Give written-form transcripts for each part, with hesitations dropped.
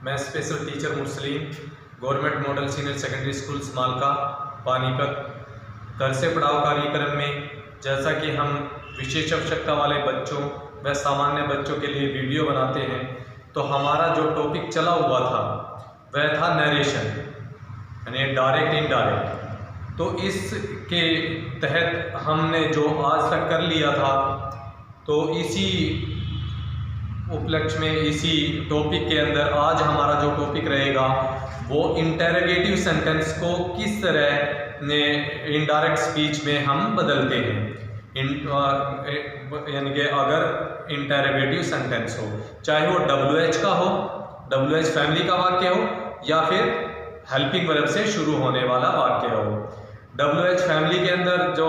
मैं special teacher मुस्लिम, government model senior secondary school Samalkha Panipat. घर से पढ़ाओ कार्यक्रम में जैसा कि हम विशेष आवश्यकता वाले बच्चों व सामान्य बच्चों के लिए वीडियो बनाते हैं, तो हमारा जो टॉपिक चला हुआ था वह था नरेशन, यानी डायरेक्ट इनडायरेक्ट। तो इसके तहत हमने जो आज तक कर लिया था, तो इसी उपलक्ष्य में, इसी टॉपिक के अंदर आज हमारा जो टॉपिक रहेगा वो इंटरोगेटिव सेंटेंस को किस तरह ने इनडायरेक्ट स्पीच में हम बदलते हैं। यानी कि अगर इंटरोगेटिव सेंटेंस हो, चाहे वो WH का हो, WH फैमिली का वाक्य हो, या फिर हेल्पिंग वर्ब से शुरू होने वाला वाक्य हो। WH फैमिली के अंदर जो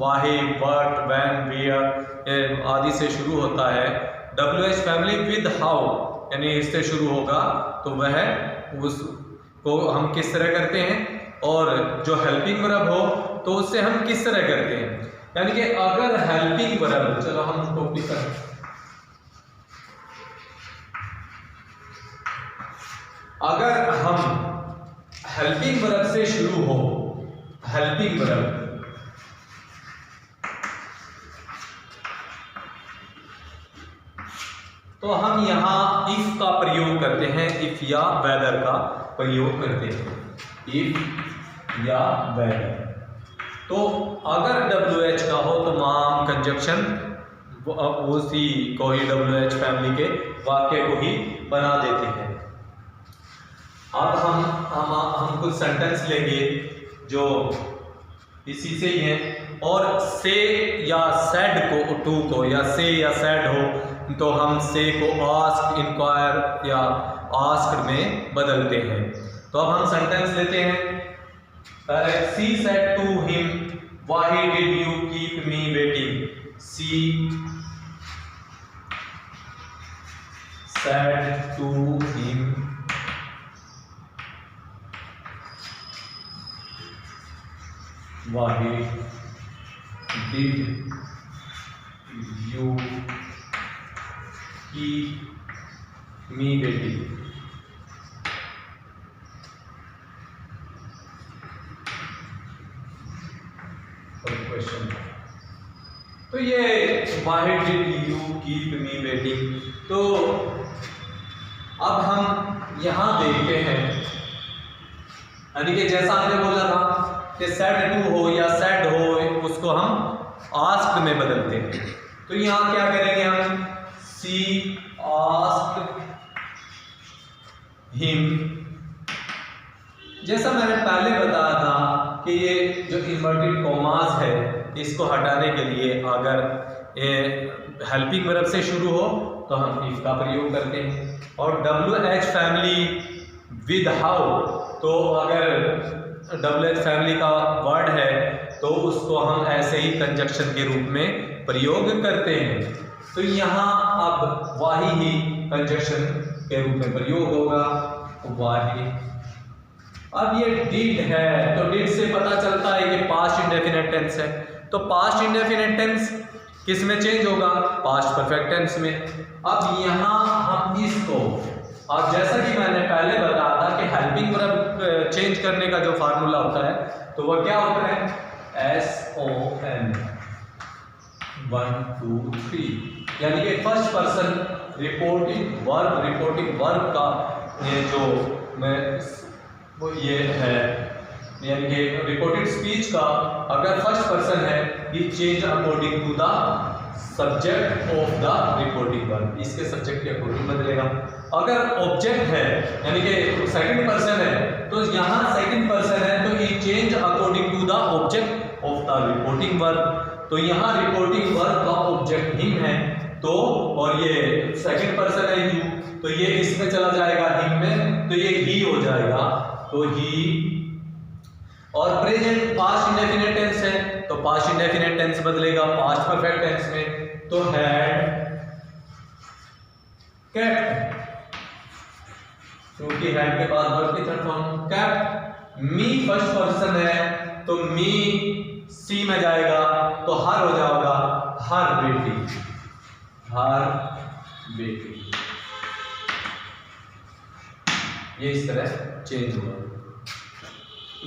वाही, व्हाट, व्हेन, वेयर आदि से शुरू होता है, WH फैमिली विद हाउ यानी इससे शुरू होगा, तो वह उसको हम किस तरह करते हैं। और जो हेल्पिंग वर्ब हो तो उससे हम किस तरह करते हैं। यानी कि अगर हेल्पिंग वर्ब, चलो हम टॉपिक करें, अगर हम हेल्पिंग वर्ब से शुरू हो, हेल्पिंग वर्ब, तो हम यहाँ इफ का प्रयोग करते हैं, इफ या वेदर का प्रयोग करते हैं, इफ या वेदर। तो अगर WH का हो तो माम कंजक्शन उसी को ही WH फैमिली के वाक्य को ही बना देते हैं। अब हम कुछ सेंटेंस लेंगे जो इसी से ही हैं, और से या सेड को, टू को, या से या सेड हो तो हम से को आस्क, इंक्वायर या आस्क्ड में बदलते हैं। तो अब हम सेंटेंस लेते हैं। She said to him, why did you keep me waiting? She said to him, why did you keep me waiting? Question. तो ये why did you keep me waiting, तो अब हम यहां देखते हैं, यानी कि जैसा हमने बोला था कि said to हो या said हो, उसको हम asked में बदलते हैं। तो यहां क्या करेंगे हम, she asked him। जैसा मैंने पहले बताया था कि ये जो इन्वर्टेड कॉमास है, इसको हटाने के लिए अगर हेल्पिंग वर्ब से शुरू हो तो हम इफ का प्रयोग करते हैं। और WH फैमिली विद हाउ, तो अगर WH फैमिली का वर्ड है तो उसको हम ऐसे ही कंजक्शन के रूप में प्रयोग करते हैं। तो यहाँ अब वाही ही कंजक्शन के रूप में प्रयोग होगा, वाही। अब ये डिड है, तो डिड से पता चलता है कि पास्ट इंडेफिनिट टेंस है, तो पास्ट इंडेफिनिट टेंस किस में चेंज होगा, पास्ट परफेक्ट टेंस में। अब यहाँ हम इसको, अब जैसा कि मैंने पहले बताया था कि हेल्पिंग वर्ब चेंज करने का जो फार्मूला होता है तो वह क्या होता है, SON 1 2 3, यानी कि फर्स्ट पर्सन रिपोर्टिंग वर्ब का ये जो मैं वो ये है, यानी कि रिपोर्टेड स्पीच का अगर फर्स्ट पर्सन है, ये change according to the subject of the reporting verb, इसके सब्जेक्ट के अकॉर्डिंग बदलेगा। अगर ऑब्जेक्ट है यानी कि सेकंड पर्सन है, तो यहाँ सेकंड पर्सन है तो ये change according to the object of the reporting verb. तो यहाँ रिपोर्टिंग वर्ब का ऑब्जेक्ट हिम है, तो और ये सेकंड पर्सन है यू, तो ये इसमें चला जाएगा हिम में, तो ये ही हो जाएगा, तो ही। और प्रेजेंट पास्ट इंडेफिनिट टेंस है, तो पास्ट इंडेफिनिट टेंस बदलेगा पास्ट परफेक्ट टेंस में, तो हैड केप्ट, क्योंकि हैड के बाद वर्ब की थर्ड फॉर्म केप्ट। मी फर्स्ट पर्सन है तो मी सी में जाएगा, तो हर हो जाएगा हर बेटी, हर बेटी। ये इस तरह चेंज हुआ।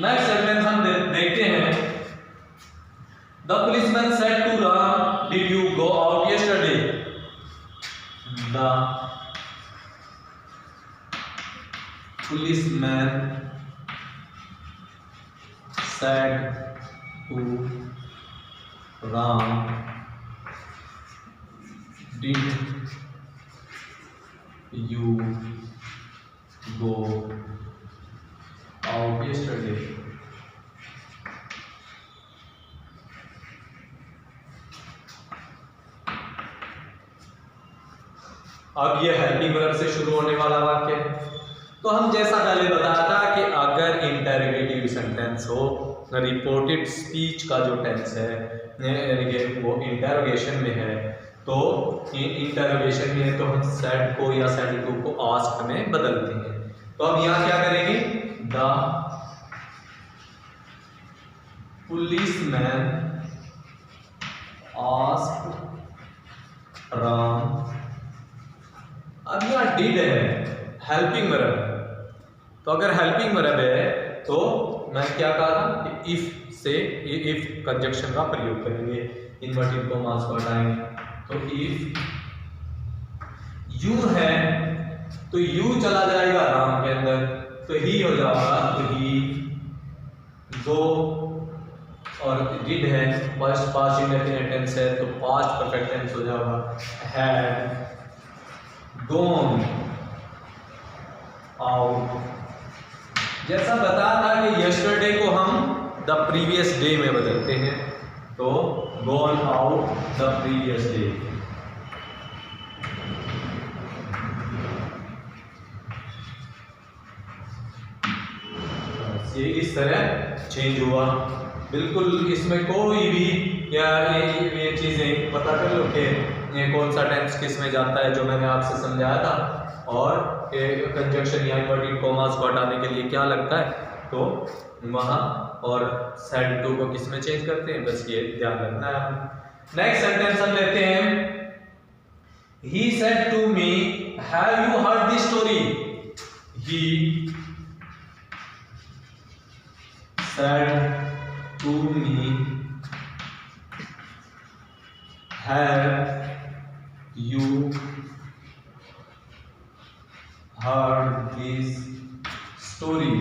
नेक्स्ट सेंटेंस हम देखते हैं। The policeman said to Ram, did you go out yesterday? The policeman said to Ram, did you go out yesterday? अब ये हेल्पिंग वर्ब से शुरू होने वाला वाक्य है। तो हम जैसा पहले बताया था कि अगर इंटरोगेटिव सेंटेंस हो, रिपोर्टेड स्पीच का जो टेंस है यानी कि वो इंटरोगेशन में है, तो इंटरोगेशन में तो हम सेड को या सेड टू को आस्क में बदलते हैं। तो अब यहाँ क्या करेंगे? The policeman asked Ram. अब यहाँ डिड है, हेल्पिंग वर्ब। तो अगर हेल्पिंग वर्ब है तो मैं क्या कहा था कि इफ से इफ कंजक्शन का प्रयोग करेंगे, इन्वर्टेड कॉमास को हटाएंगे। तो इफ यू है तो यू चला जाएगा राम के अंदर, तो ही हो जाएगा, तो ही गो, और डिड है फर्स्ट पास्ट इंडेफिनिट टेंस है तो पास्ट परफेक्ट टेंस हो जाएगा, हैड गॉन आउट। जैसा बताया था कि यस्टरडे को हम द प्रीवियस डे में बदलते हैं, तो gone out the previous day. ये इस तरह चेंज हुआ। बिल्कुल इसमें कोई भी या ये चीजें पता कर लो कि ये कौन सा टेंस किस में जाता है, जो मैंने आपसे समझाया था, और कंजक्शन या इन्वर्टेड कॉमास को हटाने के लिए क्या लगता है तो वहाँ, और सेड टू को किस में चेंज करते हैं, बस ये ध्यान रखना है। नेक्स्ट सेंटेंस हम लेते हैं। He said to me, have you heard this story? He said to me, have you heard this story?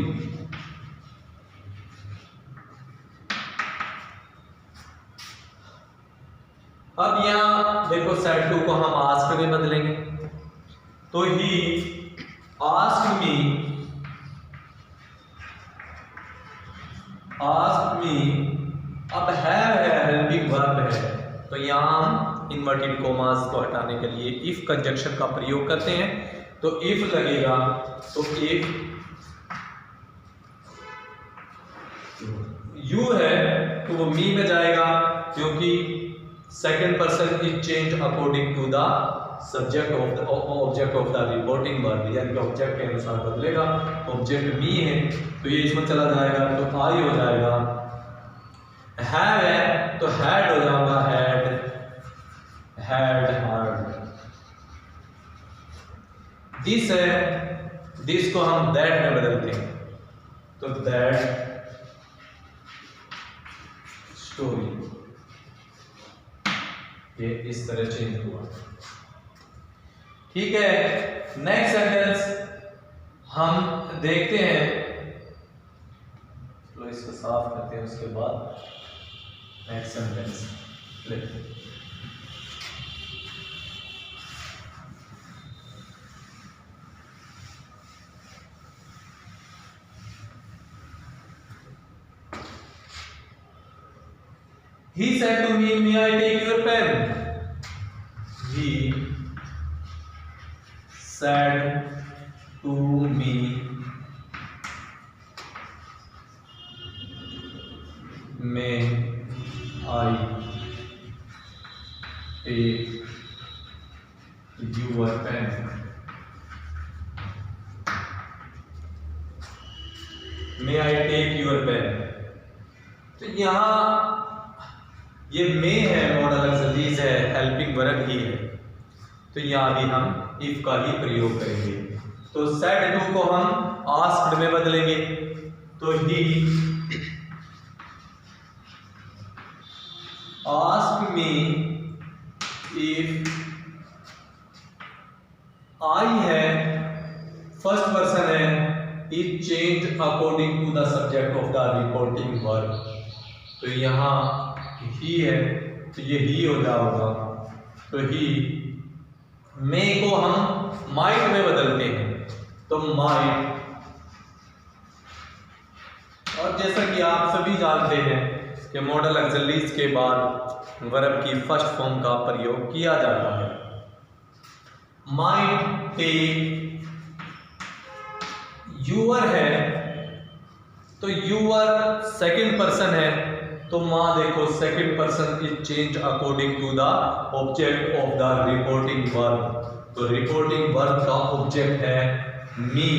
अब यहां देखो सेड टू को हम आस्क में बदलेंगे, तो ही आस्क मी, अब है हेल्पिंग वर्ब है, तो यहां हम इन्वर्टेड कॉमास को हटाने के लिए इफ कंजक्शन का प्रयोग करते हैं। तो इफ लगेगा तो इफ यू है तो वो मी में जाएगा, क्योंकि second person is change according to the subject object of the reporting verb, यानी कि ऑब्जेक्ट के अनुसार बदलेगा। ऑब्जेक्ट मी है तो ये इसमें चला जाएगा, तो आई हो जाएगा। हैव है तो हैड हो जाएगा, हैड हर्ड। दिस है, दिस को हम दैट में बदलते हैं, तो दैट स्टोरी, ये इस तरह चेंज हुआ। ठीक है, नेक्स्ट सेंटेंस हम देखते हैं, चलो इसको साफ करते हैं, उसके बाद नेक्स्ट सेंटेंस लेते हैं। He said to me, may I take your pen? He said to me, may I take your pen? May I take your pen? तो यहाँ ये मे है, मॉडल अज़ीज है, हेल्पिंग वर्ब ही है, तो यहाँ भी हम इफ का ही प्रयोग करेंगे। तो said to को हम asked में बदलेंगे, तो he asked me if I है फर्स्ट पर्सन है, is changed according to the subject of the reporting verb। तो यहाँ he है तो ये ही हो जाएगा, तो ही। मे को हम माइट में बदलते हैं, तो माइट। और जैसा कि आप सभी जानते हैं कि मॉडल ऑक्सिलरीज के बाद वर्ब की फर्स्ट फॉर्म का प्रयोग किया जाता है। माइट टेक, यूअर है तो यूअर सेकंड पर्सन है, तो माँ देखो second person is change according to the object of the reporting verb. तो रिपोर्टिंग वर्ब का ऑब्जेक्ट है मी,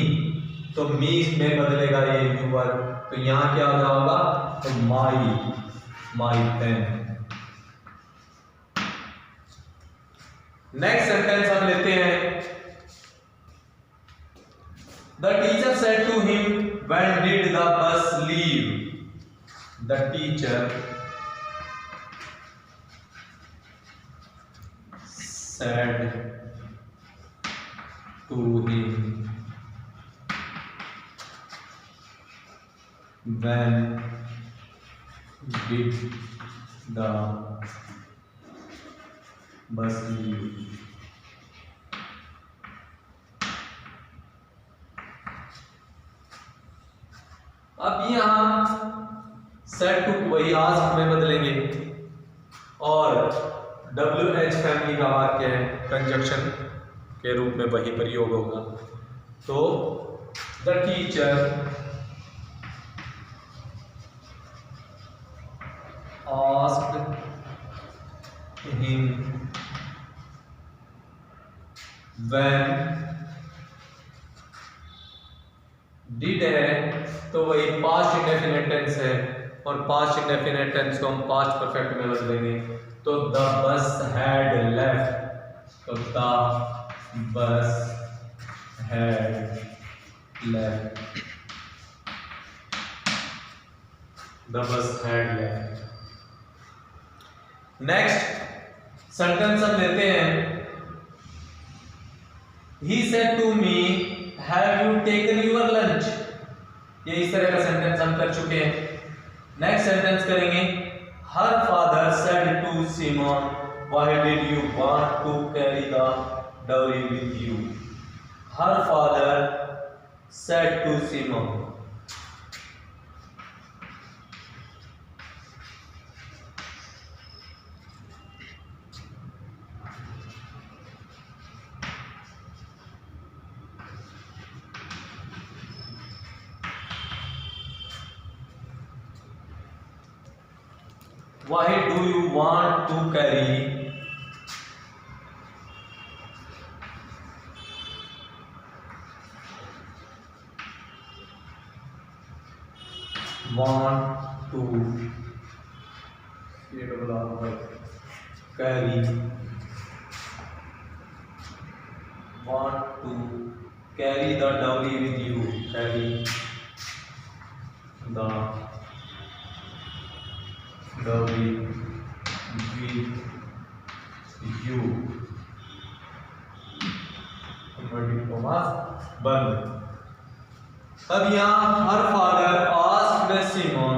तो मी में बदलेगा ये यूअर, तो यहाँ क्या हो जाएगा, तो माई पेन। नेक्स्ट सेंटेंस हम लेते हैं। The teacher said to him when did the bus leave. The teacher said to him when did the bus leave। अब यहाँ सेट टू वही आस्क में बदलेंगे और WH फैमिली का वाक्य है, कंजक्शन के रूप में वही प्रयोग होगा। तो the teacher asked him when did है तो वही पास्ट इंडेफिनिट टेंस है, और पास्ट इंडेफिनिट टेंस को हम पास्ट परफेक्ट में बदलेंगे। तो द बस हैड लेफ्ट, तो the bus had left, the bus had left. Next sentence हम लेते हैं। He said to me have you taken your lunch. ये इस तरह का सेंटेंस हम कर चुके हैं। नेक्स्ट सेंटेंस करेंगे। Her father said to Simon why did you want to carry the dowry with you. Her father said to Simon, why do you want to carry want to carry want to carry the dowry with you, carry the dowry with you, inverted commas बंद। अब यहाँ her father asked Simon,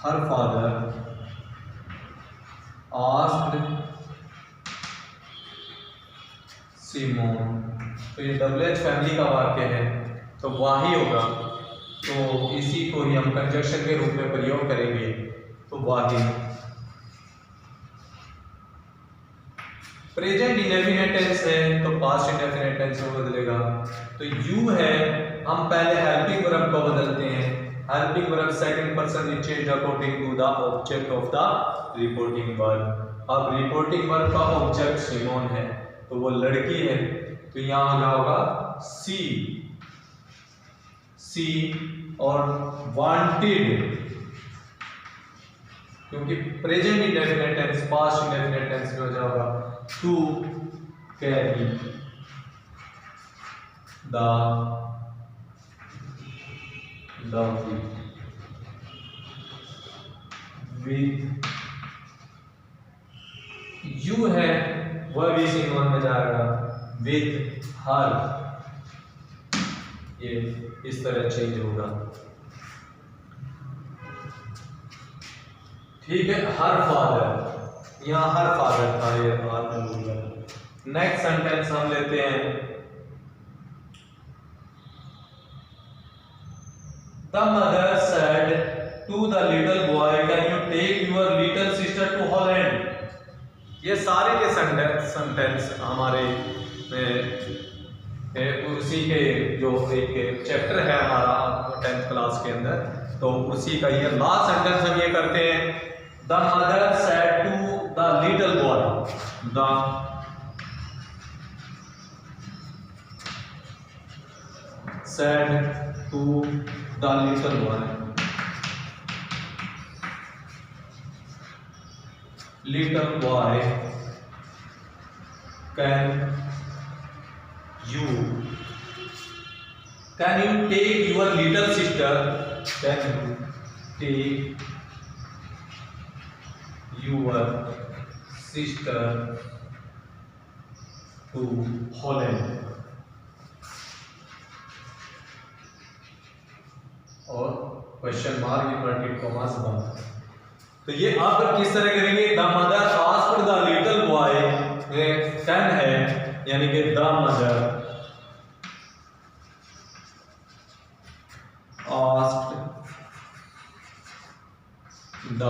her father asked Simon, तो ये WH family का वाक्य है तो वाही होगा, तो इसी को ही हम कंजक्शन के रूप में प्रयोग करेंगे, तो वाही। प्रेजेंट इंडेफिनिट टेंस है तो पास्ट इंडेफिनिट टेंस में बदलेगा। तो यू है, हम पहले हेल्पिंग वर्ब को बदलते हैं। Helping verb second person is changed according to the object of the reporting verb. अब रिपोर्टिंग वर्ब का ऑब्जेक्ट सिमोन है तो वो लड़की है, तो यहाँ क्या होगा सी और वांटेड, क्योंकि present indefinite tense past indefinite tense में हो जाएगा to carry the with you है वह भी इसी नॉन में जाएगा विथ हर, ये इस तरह चेंज होगा। ठीक है, हर फादर, यहाँ हर फादर था, ये बाद में भूल गया। नेक्स्ट सेंटेंस हम लेते हैं, the mother said to the little boy can you take your little sister to Holland. ये सारे के सेंटेंस हमारे उसी के जो एक चैप्टर है हमारा 10th क्लास के अंदर, तो उसी का ये लास्ट सेंटेंस हम ये करते हैं, the mother said to the little boy, the said to the little boy, little boy can you take your little sister, can you take your sister to Holland। और क्वेश्चन मार्क इन्वर्टेड कॉमास बंद। तो ये आप किस तरह करेंगे, the mother asked the little boy, can है यानी कि the mother asked the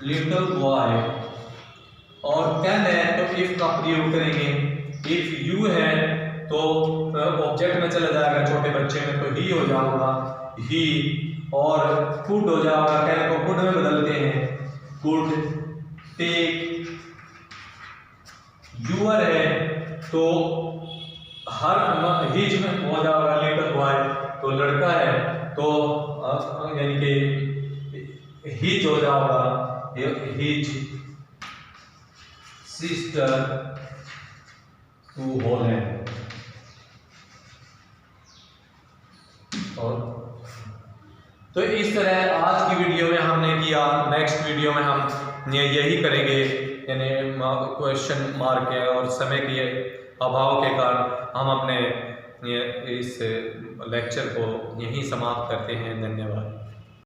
little boy, और कैन है तो इफ का प्रयोग करेंगे, इफ यू है तो ऑब्जेक्ट में चला जाएगा, छोटे बच्चे में तो ही हो जाएगा ही, और कुड हो जाएगा, कैन को कुड में बदलते हैं, कुड टेक, यूअर है तो हर हिज में हो जाएगा, लिटिल बॉय तो लड़का है तो यानी कि हिज हो जाएगा, हिज सिस्टर टू हॉलैंड। और तो इस तरह आज की वीडियो में हमने किया, नेक्स्ट वीडियो में हम यही करेंगे, यानी क्वेश्चन मार्क है और समय के अभाव के कारण हम अपने इस लेक्चर को यहीं समाप्त करते हैं। धन्यवाद।